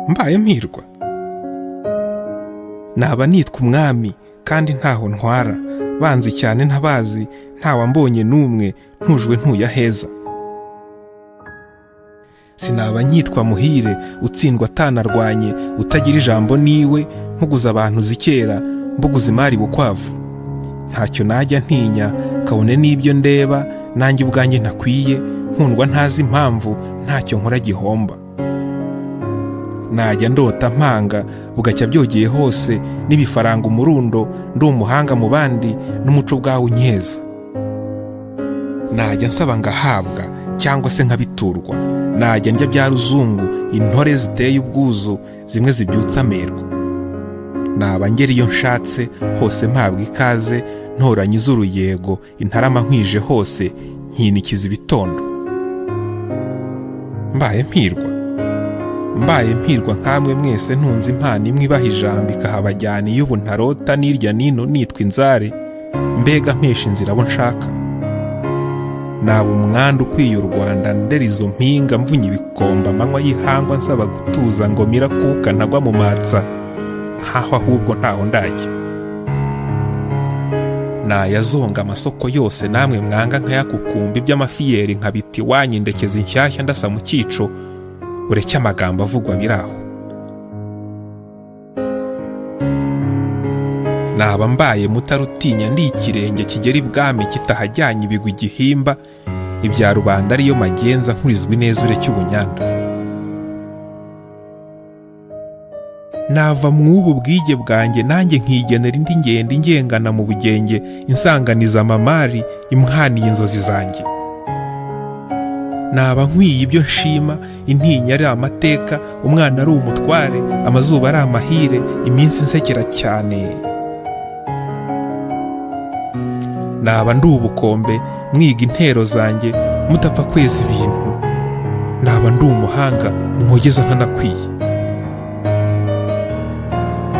mbaye mpirwa. Naba nitwa umwami kandi ntaho ntwara, banzi cyane ntabazi, ntawambonye n'umwe, ntujwe ntuyaheza. Sinaba nyitwa muhire, utsindwa atanarwanye, utagira ijambo niwe, mpuguza abantu zikera, mbuguza imari bukwavu. Ntacyo najya ntinya, kabone n'ibyo ndeba, nanjye ubwanjye ntakwiye, nkundwa ntazi impamvu, ntacyo nkora gihomba. Najya ndota mpanga, bugacya byogeye hose, n'ibifaranga umurundo, ndi umuhanga mu bandi, n'umuco bwawe unyeza. Najya nsaba ngahabwa, cyangwa se nkabiturwa, najya njya bya ruzungu, intore ziteye ubwuzu, zimwe zibyutsa amerwa. Naba ngera iyo nshatse, hose mpabwa ikaze, ntoranye izuru yego, intarama nkwije hose, nkinikiza ibitondo. Mbaye mpirwa. Mbaye mpirwa nkamwe mwese, ntunze impano imwe ibaha ijambo ikahabajyana, iy'ubu ntarota n'irya nino nitwa inzare, mbega mpesha inzira abo nshaka. Naba umwanda ukwiye u Rwanda, ndera izo mpinga mvunya ibikomba, amanywa y'ihangwa nsaba gutuza, ngo mirakuka ntagwa mu matsa, nkaho ahubwo ntaho ndajya. Nayazonga amasoko yose, namwe mwanga nkayakukumba, iby'amafiyeri nkabiti wanyu, ndekeza inshyashya ndasa mu cyico, ureke amagambo avugwa biraho. Naba mbaye mutarutinya, ndi ikirenge kigera ibwami, kitahajyanye ibigwi igihimba, ibya rubanda ariyo magenza, nkurizwa ineza ureke ubunyanda. Nava mw'ubu bwige bwanjye, nanjye nkigenera indi ngendo ingengana mu bugenge, insanganiza amamari, imhaniye inzozi zanjye. Naba nkwiye ibyo nshima, intinya ari amateka, umwana ari umutware, amazuba ari amahire, iminsi nsekera cyane. Naba ndi ubukombe, mwiga intero zanjye, mutapfa kweza ibintu. Naba ndi umuhanga, mwogeza ntanakwiye.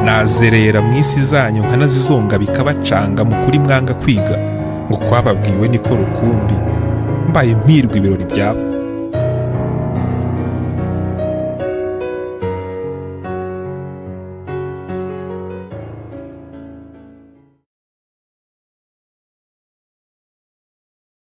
Nazerera mu isi zanyu, nkanazizonga bikabacanga, mukuri mwanga kwiga, ngo kwababwiwe niko rukumbi. Mbaye mpirwa ibirori byabo.